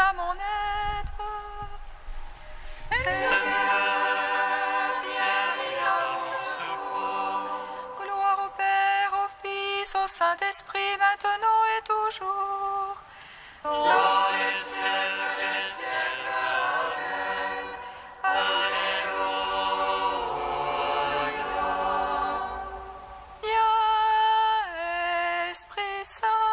à mon aide. Seigneur, viens à mon secours. Gloire au Père, au Fils, au Saint-Esprit, maintenant et toujours. Dans les siècles des siècles. Amen. Alléluia. Viens, Esprit Saint.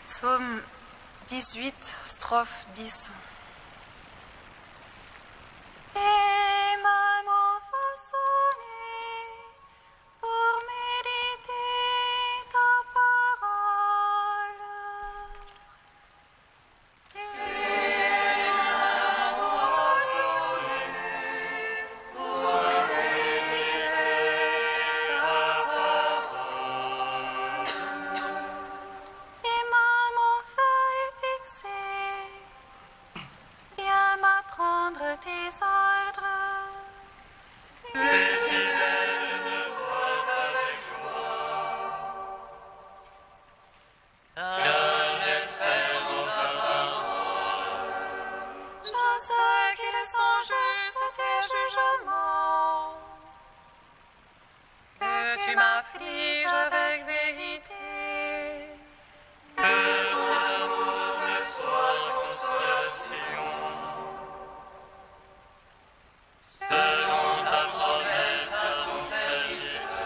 Psaume 18, strophe 10. Et ma main façonnée pour méditer ta parole. Et ma main façonnée pour méditer ta parole. Et ma main feuille fixée, viens m'apprendre tes ordres. Les fidèles me voient avec joie, car j'espère en ta parole. Je sais qu'ils sont justes tes jugement. Que tu m'affliges avec vérité. Que ton amour me soit consolation. Selon ta promesse à ton serviteur.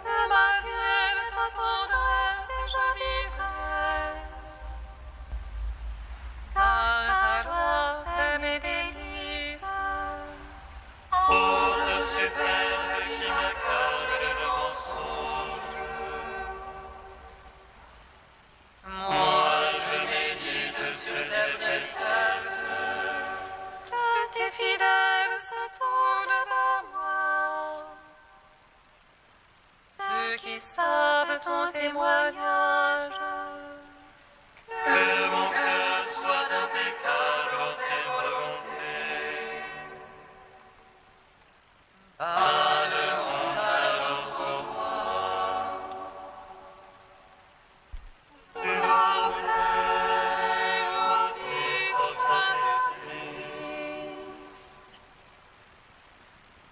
Que m'advienne ta tendresse et je vivrai. Car ta loi fait mes délices. Hôte superbe qui m'accorde le mensonge. Moi je médite sur tes préceptes. Que tes fidèles se tournent vers moi. Ceux qui savent ton témoignage. Que mon cœur soit impeccable en tes volontés. Pas de honte alors pour moi. Gloire au Père, au Fils, au Saint-Esprit.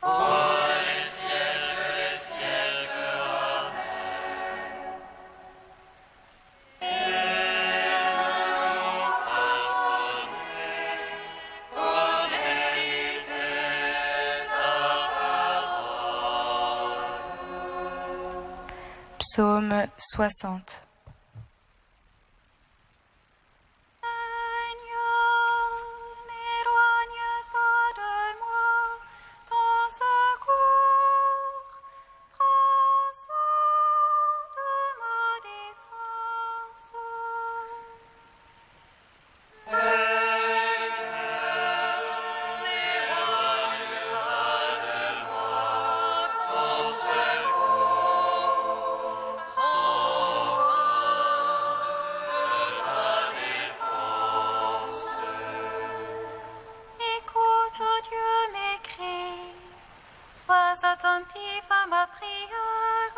Ô les ciels, amen. Et nous façonner pour mériter ta parole. Psaume 60. Seigneur, n'éloigne pas de moi ton secours. Prends soin de ma défense. Écoute, ô Dieu, mes cris. Sois attentif à ma prière.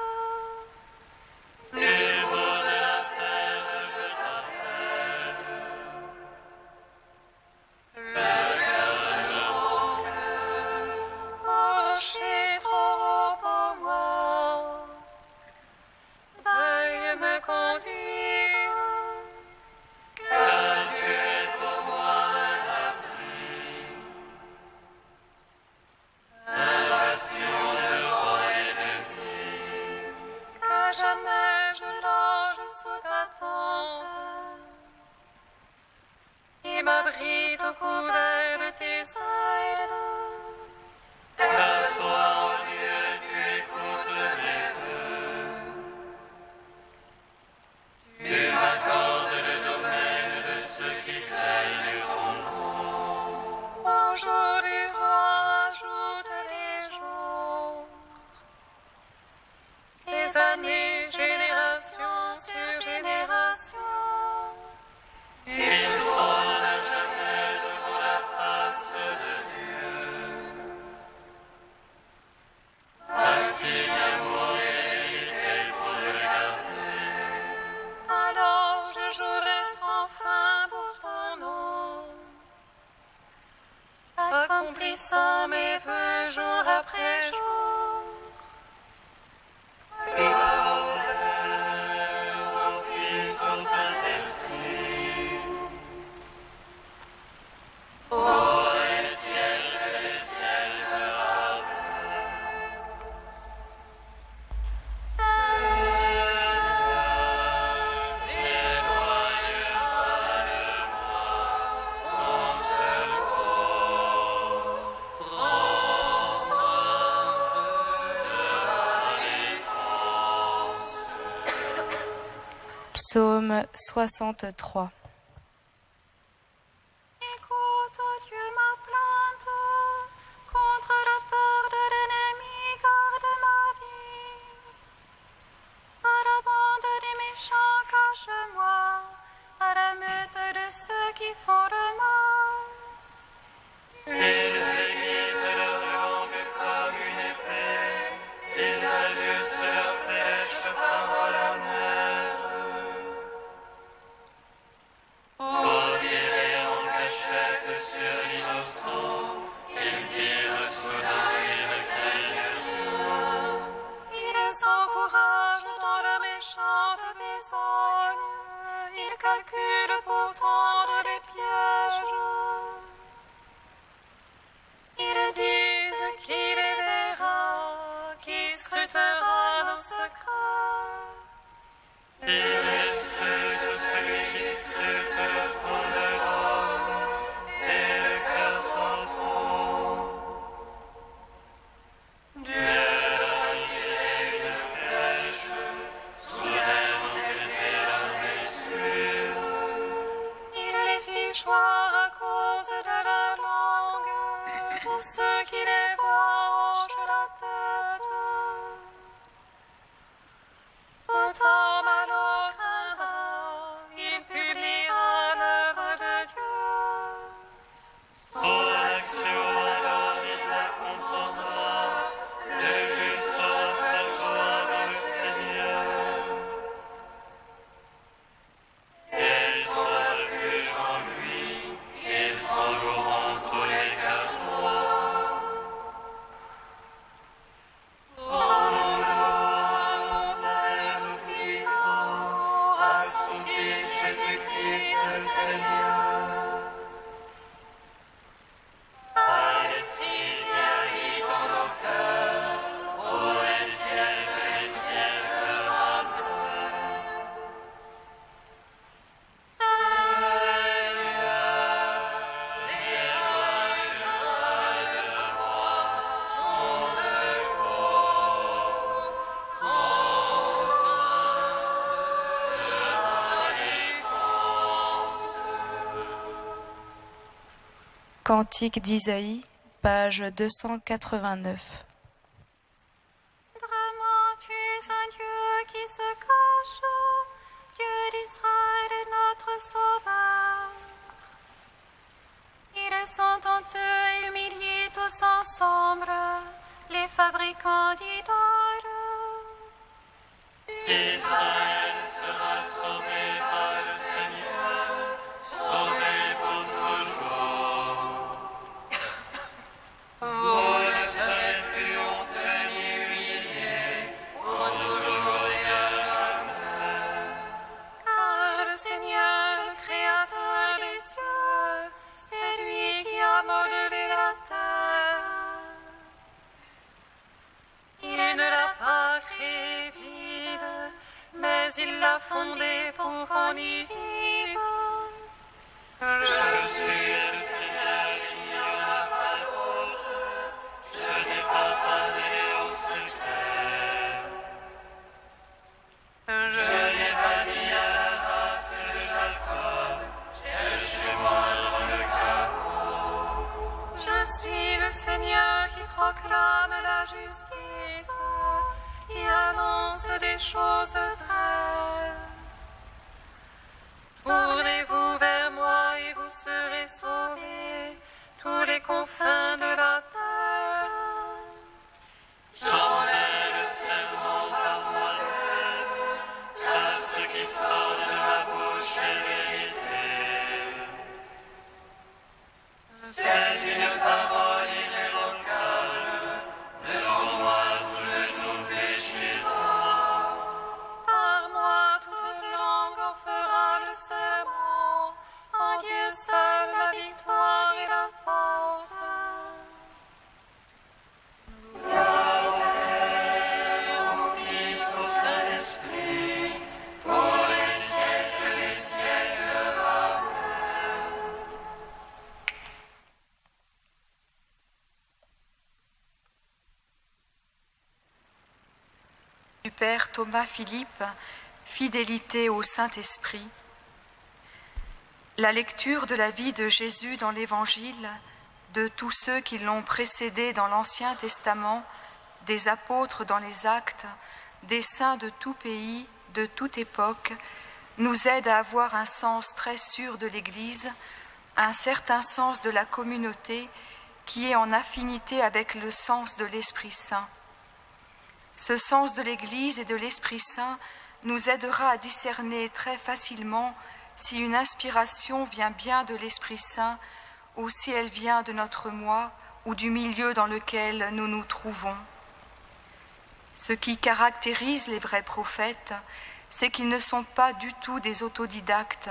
Nul mot de la terre je t'appelle. Le cœur de mon cœur. Rocher trop haut pour moi. Veuille me conduire. Car tu es pour moi un abri. Un bastion devant l'ennemi. Qu'à jamais je loge sous ta tente. Et m'abrite au couvert de tes ailes. Car toi, ô Dieu, tu écoutes mes vœux. Tu m'accordes le domaine de ceux qui craignent ton nom. Au jour du roi, ajoute des jours. Ces années, génération sur génération. Il trône à jamais devant la face de Dieu. Un signe amour et vérité pour le garder. Alors je jouerai sans fin pour ton nom, accomplissant mes vœux jour après jour. Gloire au Père, au Fils, au Saint-Esprit. Ô les ciels, amen. N'éloigne pas de moi ton secours. Prends soin de ma défense. Psaume 63. Écoute, ô Dieu, ma plainte, contre la peur de l'ennemi, garde ma vie. À la bande des méchants, cache-moi, à la meute de ceux qui font le mal. Ils aiguisent leur langue comme une épée, ils ajustent leurs flèches parole amère. tous ceux qui les voient hochent la tête. Tout homme alors craindra, il publiera l'œuvre de Dieu. Son action alors il la comprendra, le juste aura sa joie dans le Seigneur. Elles sont refuge en lui, ils s'enloueront tous les carrefours. Rendons gloire au Père Tout-Puissant, à son Fils Jésus-Christ le Seigneur. À l'Esprit qui habite en nos cœurs, ô les siècles Amen. Cantique d'Isaïe, page 289. Vraiment, tu es un Dieu qui se cache, Dieu d'Israël est notre Sauveur. Ils sont honteux et humiliés tous ensemble, les fabricants d'idoles. Israël sera sauvé par le Seigneur, sauvé pour toujours. Vous ne serez plus honteux ni humiliés, pour toujours et à jamais. Car le Seigneur, le Créateur des cieux, c'est lui qui a modelé la terre. Il ne l'a pas créée vide, mais il l'a fondée pour qu'on y vive. Je suis le Seigneur, il n'y en a pas d'autre. Je n'ai pas parlé en secret. Je n'ai pas dit à la race de Jacob, cherchez-moi dans le chaos. Je suis le Seigneur qui proclame la justice, qui annonce des choses vraies. Tournez-vous vers moi et vous serez sauvés, tous les confins de la terre. J'en fais le serment par moi-même, car ce qui sort de ma bouche est vérité. C'est une parole irrévocable, devant moi tout genou fléchira. Par moi toute langue en fera le serment, en Dieu seul la victoire et la force. Fils au Saint-Esprit, pour les siècles des siècles. Amen. Du Père Thomas Philippe, fidélité au Saint-Esprit. La lecture de la vie de Jésus dans l'Évangile, de tous ceux qui l'ont précédé dans l'Ancien Testament, des apôtres dans les Actes, des saints de tout pays, de toute époque, nous aide à avoir un sens très sûr de l'Église, un certain sens de la communauté qui est en affinité avec le sens de l'Esprit Saint. Ce sens de l'Église et de l'Esprit Saint nous aidera à discerner très facilement si une inspiration vient bien de l'Esprit Saint ou si elle vient de notre moi ou du milieu dans lequel nous nous trouvons. Ce qui caractérise les vrais prophètes, c'est qu'ils ne sont pas du tout des autodidactes.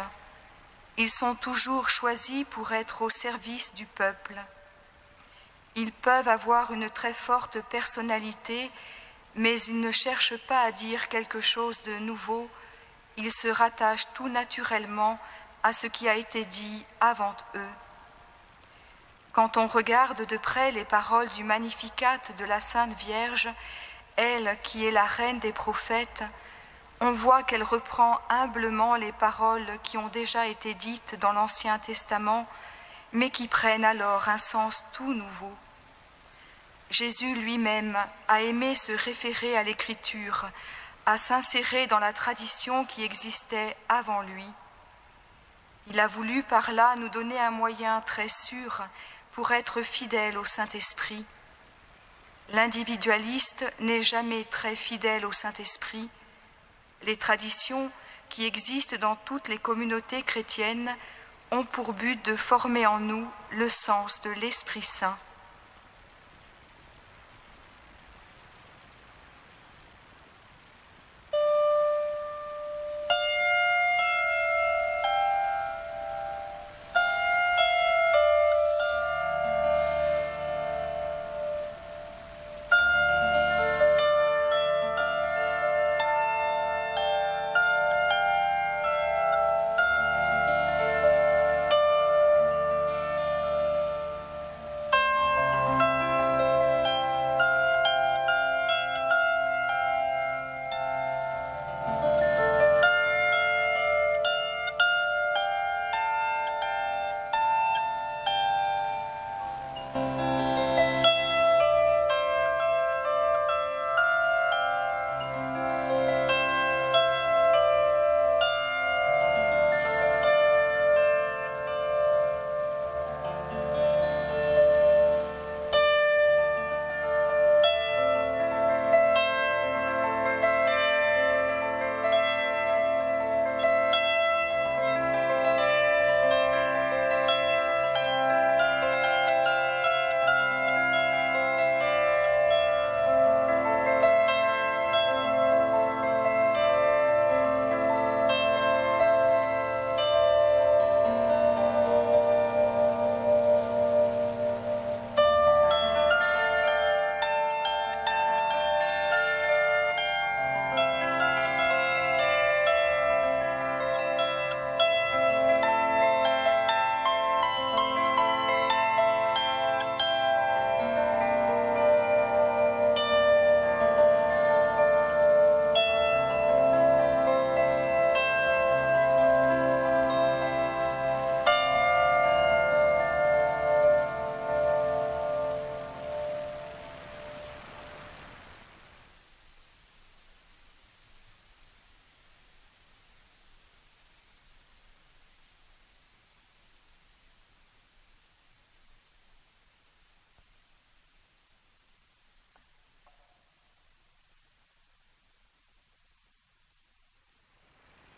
Ils sont toujours choisis pour être au service du peuple. Ils peuvent avoir une très forte personnalité, mais ils ne cherchent pas à dire quelque chose de nouveau. Ils se rattachent tout naturellement à ce qui a été dit avant eux. Quand on regarde de près les paroles du Magnificat de la Sainte Vierge, elle qui est la reine des prophètes, on voit qu'elle reprend humblement les paroles qui ont déjà été dites dans l'Ancien Testament, mais qui prennent alors un sens tout nouveau. Jésus lui-même a aimé se référer à l'Écriture, à s'insérer dans la tradition qui existait avant lui. Il a voulu par là nous donner un moyen très sûr pour être fidèle au Saint-Esprit. L'individualiste n'est jamais très fidèle au Saint-Esprit. Les traditions qui existent dans toutes les communautés chrétiennes ont pour but de former en nous le sens de l'Esprit Saint.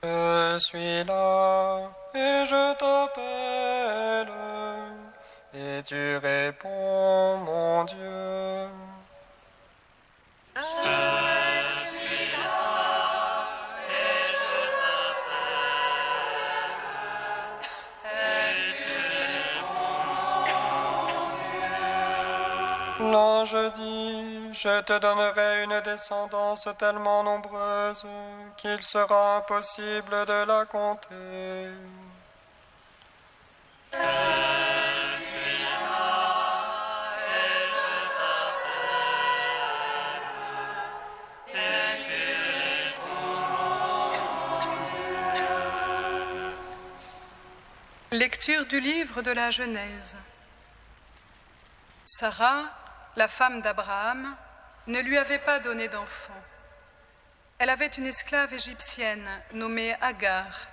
Je suis là et je t'appelle, et tu réponds, mon Dieu. L'ange dit, je te donnerai une descendance tellement nombreuse qu'il sera impossible de la compter. Lecture du livre de la Genèse. Sarah, la femme d'Abraham, ne lui avait pas donné d'enfant. Elle avait une esclave égyptienne nommée Agar,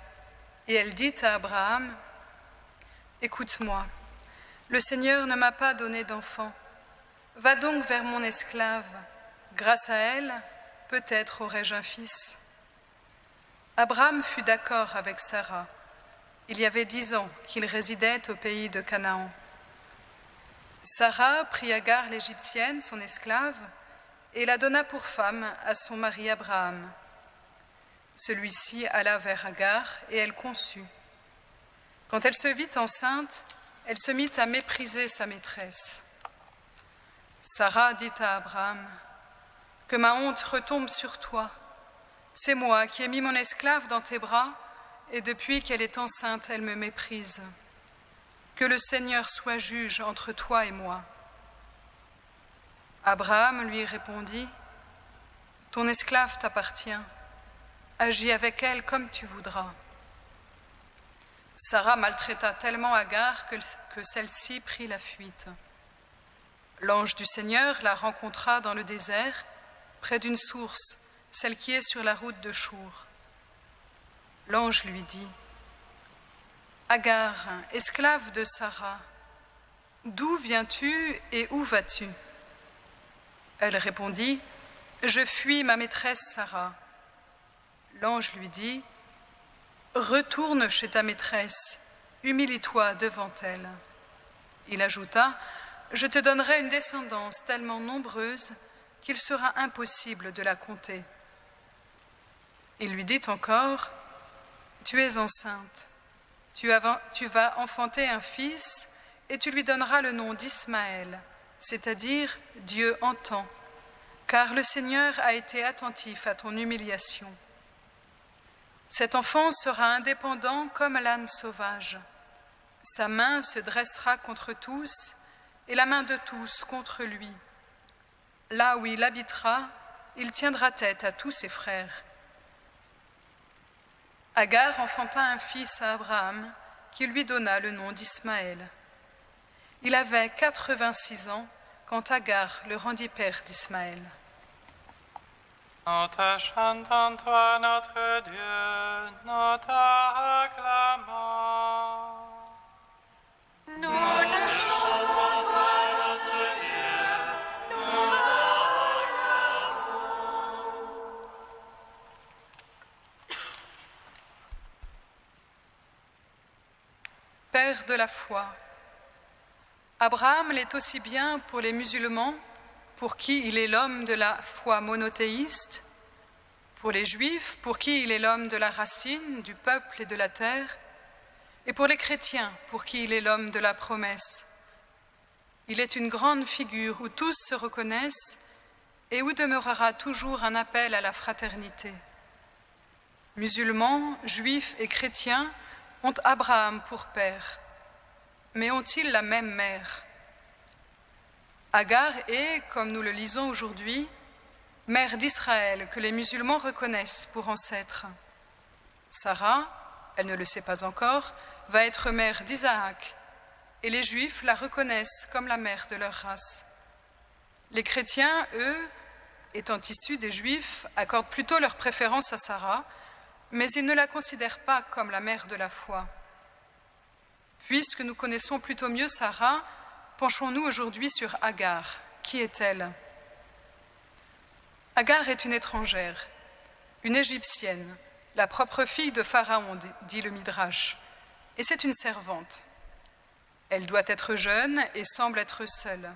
et elle dit à Abraham, « Écoute-moi, le Seigneur ne m'a pas donné d'enfant. Va donc vers mon esclave. Grâce à elle, peut-être aurai-je un fils. » Abraham fut d'accord avec Sarah. Il y avait 10 ans qu'il résidait au pays de Canaan. Sarah prit Agar l'Égyptienne, son esclave, et la donna pour femme à son mari Abraham. Celui-ci alla vers Agar et elle conçut. Quand elle se vit enceinte, elle se mit à mépriser sa maîtresse. Sarah dit à Abraham, « Que ma honte retombe sur toi. C'est moi qui ai mis mon esclave dans tes bras, et depuis qu'elle est enceinte, elle me méprise. Que le Seigneur soit juge entre toi et moi. » Abraham lui répondit, « Ton esclave t'appartient. Agis avec elle comme tu voudras. » Sarah maltraita tellement Agar que celle-ci prit la fuite. L'ange du Seigneur la rencontra dans le désert, près d'une source, celle qui est sur la route de Chour. L'ange lui dit : « Agar, esclave de Sarah, d'où viens-tu et où vas-tu » Elle répondit : « Je fuis ma maîtresse Sarah. » L'ange lui dit : « Retourne chez ta maîtresse, humilie-toi devant elle. » Il ajouta : « Je te donnerai une descendance tellement nombreuse qu'il sera impossible de la compter. » Il lui dit encore : « Tu es enceinte, tu vas enfanter un fils et tu lui donneras le nom d'Ismaël, c'est-à-dire Dieu entend, car le Seigneur a été attentif à ton humiliation. Cet enfant sera indépendant comme l'âne sauvage. Sa main se dressera contre tous et la main de tous contre lui. Là où il habitera, il tiendra tête à tous ses frères. » Agar enfanta un fils à Abraham, qui lui donna le nom d'Ismaël. Il avait 86 ans quand Agar le rendit père d'Ismaël. Nous te chantons, toi, notre Dieu, nous t'acclamons. Nous te chantons, toi, notre Dieu, nous t'acclamons. Père de la foi. Abraham l'est aussi bien pour les musulmans, pour qui il est l'homme de la foi monothéiste, pour les Juifs, pour qui il est l'homme de la racine, du peuple et de la terre, et pour les chrétiens, pour qui il est l'homme de la promesse. Il est une grande figure où tous se reconnaissent et où demeurera toujours un appel à la fraternité. Musulmans, Juifs et chrétiens ont Abraham pour père, mais ont-ils la même mère ? Agar est, comme nous le lisons aujourd'hui, mère d'Israël que les musulmans reconnaissent pour ancêtre. Sarah, elle ne le sait pas encore, va être mère d'Isaac, et les Juifs la reconnaissent comme la mère de leur race. Les chrétiens, eux, étant issus des Juifs, accordent plutôt leur préférence à Sarah, mais ils ne la considèrent pas comme la mère de la foi. Puisque nous connaissons plutôt mieux Sarah, penchons-nous aujourd'hui sur Agar. Qui est-elle ? Agar est une étrangère, une Égyptienne, la propre fille de Pharaon, dit le Midrash, et c'est une servante. Elle doit être jeune et semble être seule.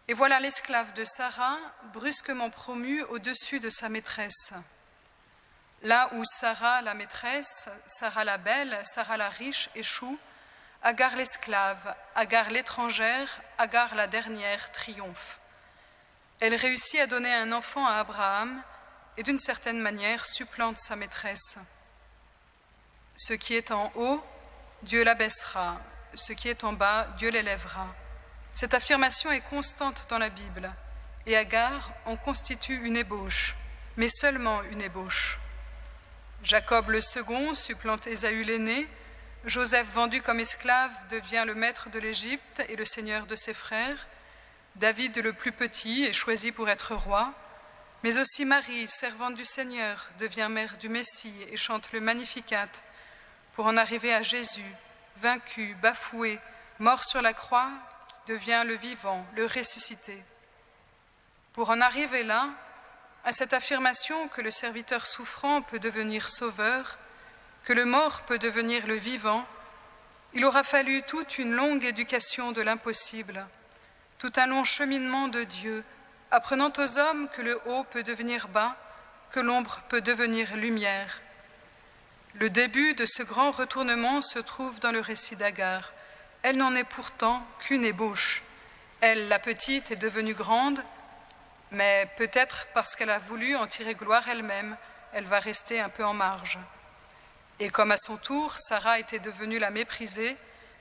Et voilà l'esclave de Sarah, brusquement promue au-dessus de sa maîtresse. Là où Sarah la maîtresse, Sarah la belle, Sarah la riche échoue, Agar l'esclave, Agar l'étrangère, Agar la dernière triomphe. Elle réussit à donner un enfant à Abraham et d'une certaine manière supplante sa maîtresse. Ce qui est en haut, Dieu l'abaissera, ce qui est en bas, Dieu l'élèvera. Cette affirmation est constante dans la Bible et Agar en constitue une ébauche, mais seulement une ébauche. Jacob le second supplante Ésaü l'aîné, Joseph vendu comme esclave devient le maître de l'Égypte et le seigneur de ses frères, David le plus petit est choisi pour être roi, mais aussi Marie, servante du Seigneur, devient mère du Messie et chante le Magnificat pour en arriver à Jésus, vaincu, bafoué, mort sur la croix, qui devient le vivant, le ressuscité. Pour en arriver là, à cette affirmation que le serviteur souffrant peut devenir sauveur, que le mort peut devenir le vivant, il aura fallu toute une longue éducation de l'impossible, tout un long cheminement de Dieu, apprenant aux hommes que le haut peut devenir bas, que l'ombre peut devenir lumière. Le début de ce grand retournement se trouve dans le récit d'Agar. Elle n'en est pourtant qu'une ébauche. Elle, la petite, est devenue grande, mais peut-être parce qu'elle a voulu en tirer gloire elle-même, elle va rester un peu en marge. Et comme à son tour, Sarah était devenue la méprisée,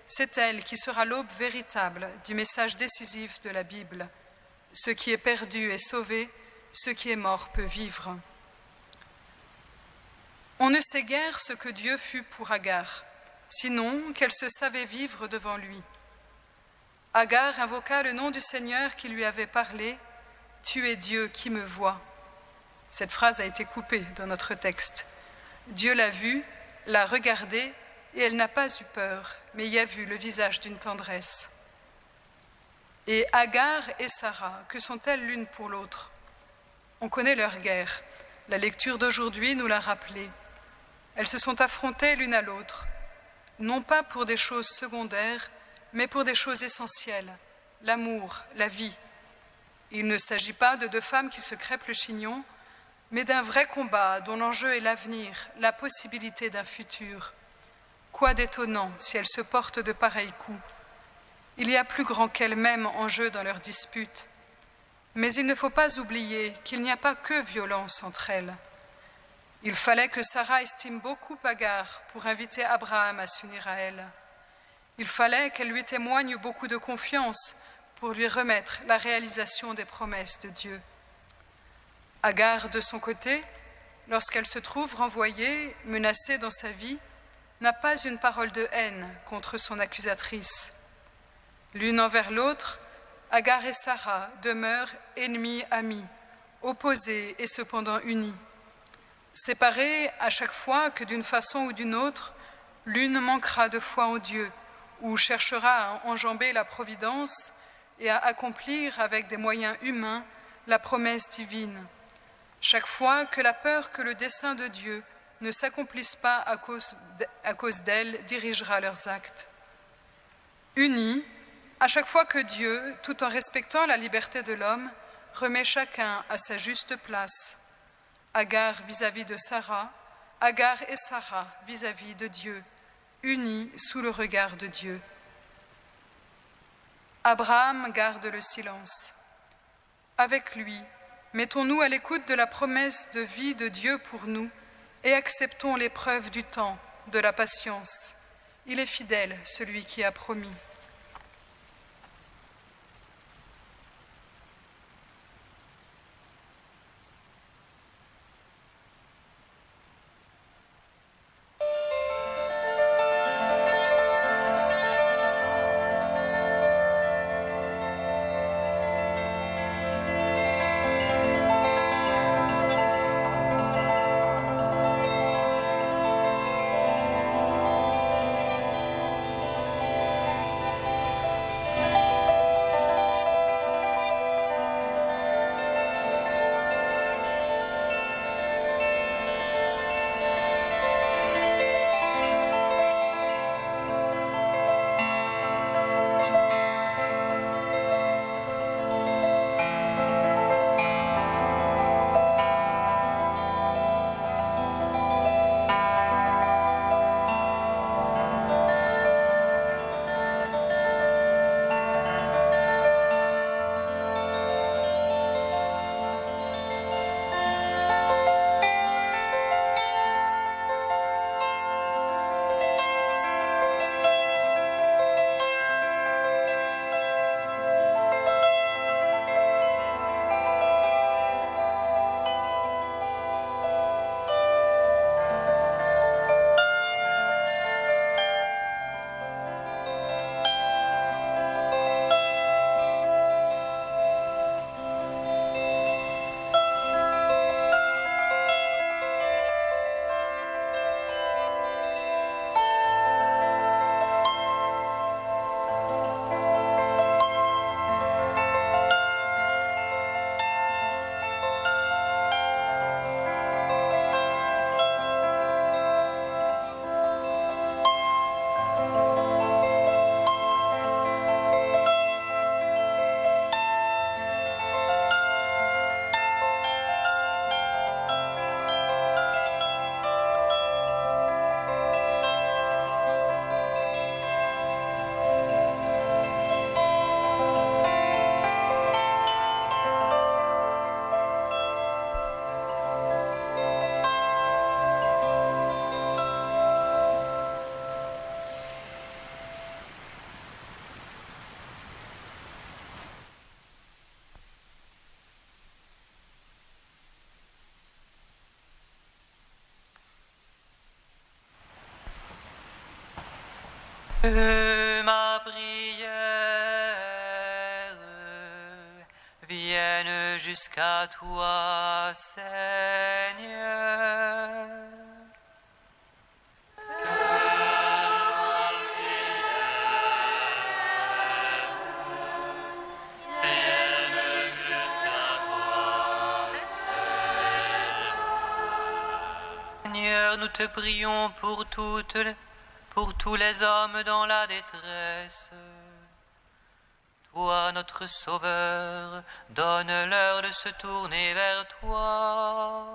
c'est elle qui sera l'aube véritable du message décisif de la Bible. Ce qui est perdu est sauvé, ce qui est mort peut vivre. On ne sait guère ce que Dieu fut pour Agar, sinon qu'elle se savait vivre devant lui. Agar invoqua le nom du Seigneur qui lui avait parlé. « Tu es Dieu qui me voit ». Cette phrase a été coupée dans notre texte. Dieu l'a vue, l'a regardée, et elle n'a pas eu peur, mais y a vu le visage d'une tendresse. Et Agar et Sarah, que sont-elles l'une pour l'autre? On connaît leur guerre. La lecture d'aujourd'hui nous l'a rappelé. Elles se sont affrontées l'une à l'autre, non pas pour des choses secondaires, mais pour des choses essentielles, l'amour, la vie. Il ne s'agit pas de deux femmes qui se crêpent le chignon, mais d'un vrai combat dont l'enjeu est l'avenir, la possibilité d'un futur. Quoi d'étonnant si elles se portent de pareils coups. Il y a plus grand qu'elles-mêmes en jeu dans leur dispute. Mais il ne faut pas oublier qu'il n'y a pas que violence entre elles. Il fallait que Sarah estime beaucoup Agar pour inviter Abraham à s'unir à elle. Il fallait qu'elle lui témoigne beaucoup de confiance pour lui remettre la réalisation des promesses de Dieu. Agar, de son côté, lorsqu'elle se trouve renvoyée, menacée dans sa vie, n'a pas une parole de haine contre son accusatrice. L'une envers l'autre, Agar et Sarah demeurent ennemies amies, opposées et cependant unies. Séparées à chaque fois que d'une façon ou d'une autre, l'une manquera de foi en Dieu ou cherchera à enjamber la providence et à accomplir avec des moyens humains la promesse divine. Chaque fois que la peur que le dessein de Dieu ne s'accomplisse pas à cause d'elle dirigera leurs actes. Unis, à chaque fois que Dieu, tout en respectant la liberté de l'homme, remet chacun à sa juste place. Agar vis-à-vis de Sarah, Agar et Sarah vis-à-vis de Dieu, unis sous le regard de Dieu. Abraham garde le silence. Avec lui, mettons-nous à l'écoute de la promesse de vie de Dieu pour nous et acceptons l'épreuve du temps, de la patience. Il est fidèle, celui qui a promis. Ma prière. vienne jusqu'à toi, Seigneur. Seigneur, nous te prions pour tous les hommes dans la détresse. Toi, notre Sauveur, donne-leur de se tourner vers toi.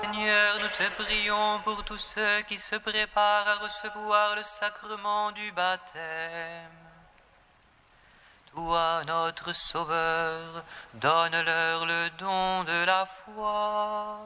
Seigneur, nous te prions pour tous ceux qui se préparent à recevoir le sacrement du baptême. Toi, notre Sauveur, donne-leur le don de la foi.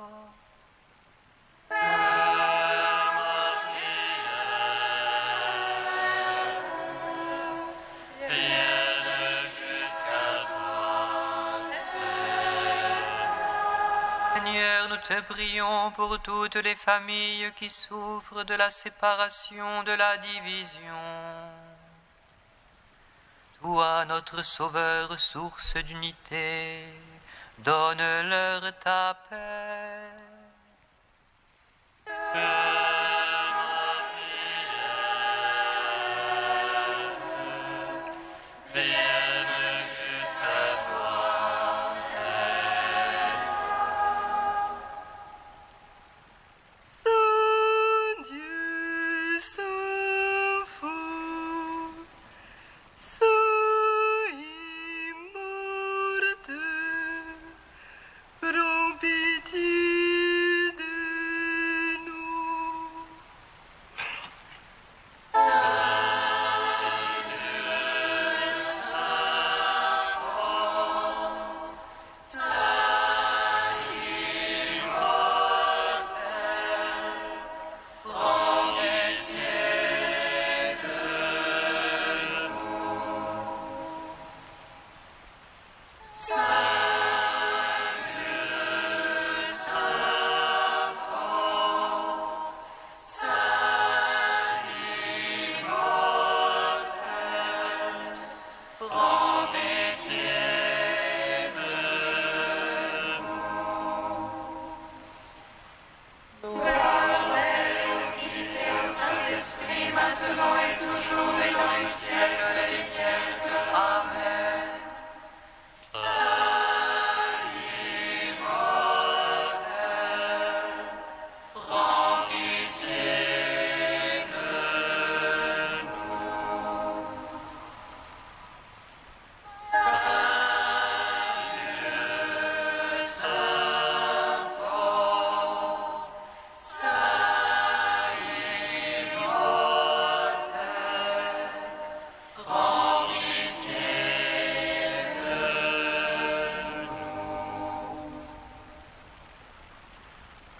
Seigneur, nous te prions pour toutes les familles qui souffrent de la séparation, de la division. Toi, notre Sauveur, source d'unité, donne-leur ta paix.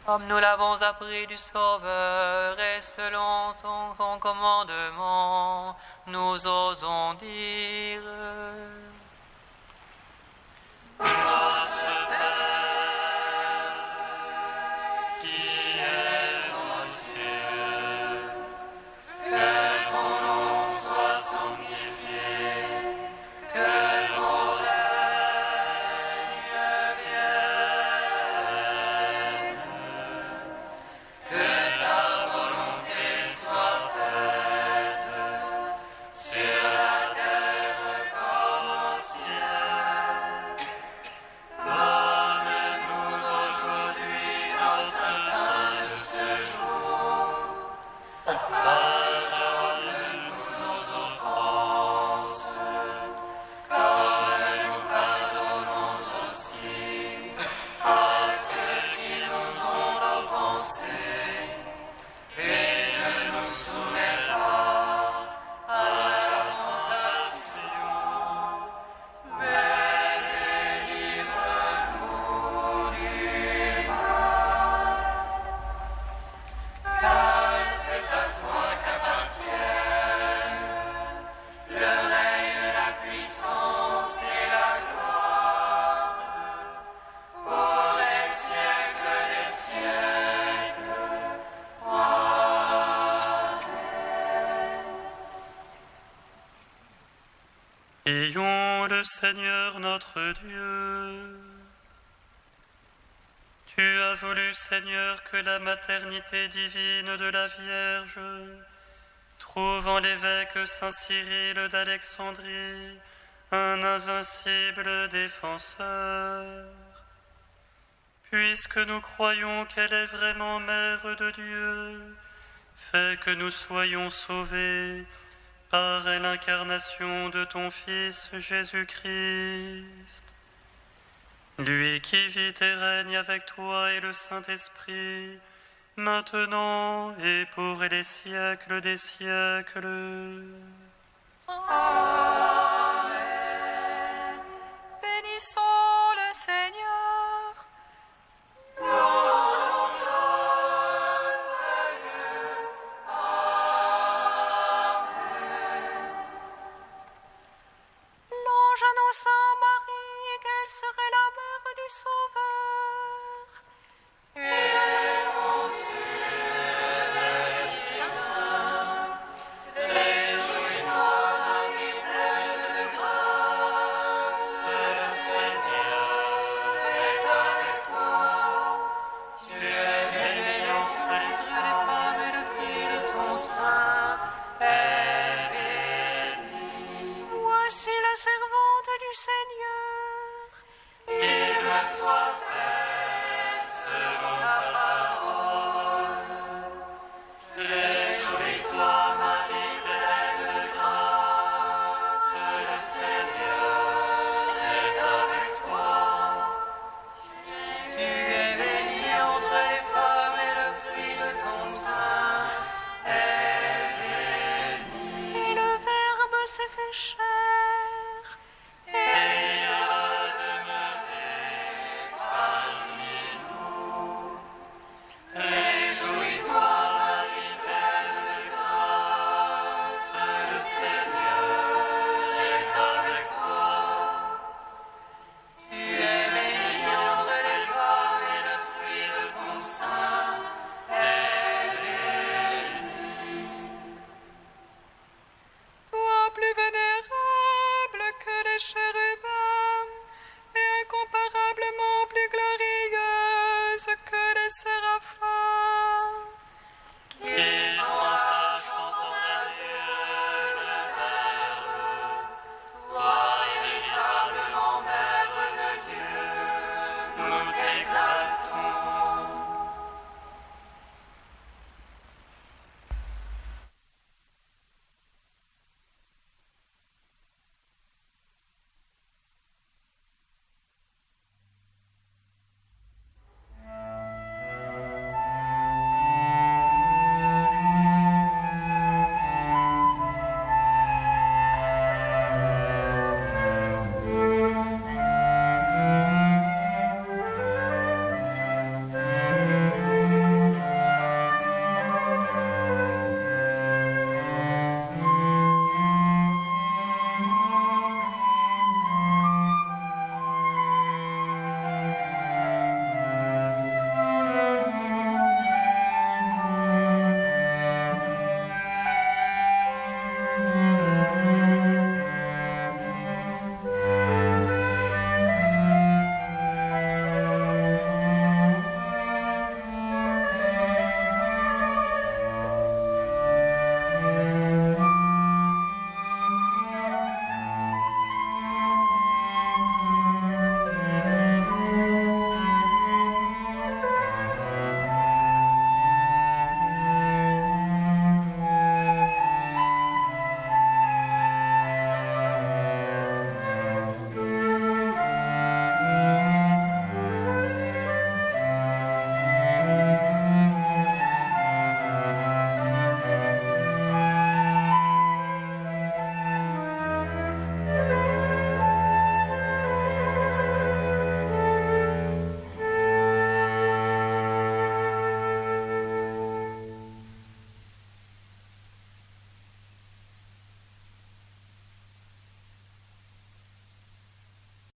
Comme nous l'avons appris du Sauveur et selon ton commandement, nous osons dire: Notre Père, qui es aux cieux, que ton nom soit sanctifié, que ton sur la terre le Seigneur notre Dieu. Tu as voulu, Seigneur, que la maternité divine de la Vierge trouve en l'évêque Saint Cyril d'Alexandrie un invincible défenseur. Puisque nous croyons qu'elle est vraiment Mère de Dieu, fais que nous soyons sauvés par l'incarnation de ton Fils Jésus-Christ. Lui qui vit et règne avec toi et le Saint-Esprit, maintenant et pour les siècles des siècles. Amen. Bénissons le Seigneur. Rendons grâce à Dieu. Amen. L'ange annonça à Marie qu'elle serait la mère du Sauveur. Et elle réjouis-toi, Marie, pleine de grâce. Le Seigneur est avec toi. Tu es bénie entre les femmes et le fruit de ton sein est béni. Voici la servante du Seigneur. Qu'il me soit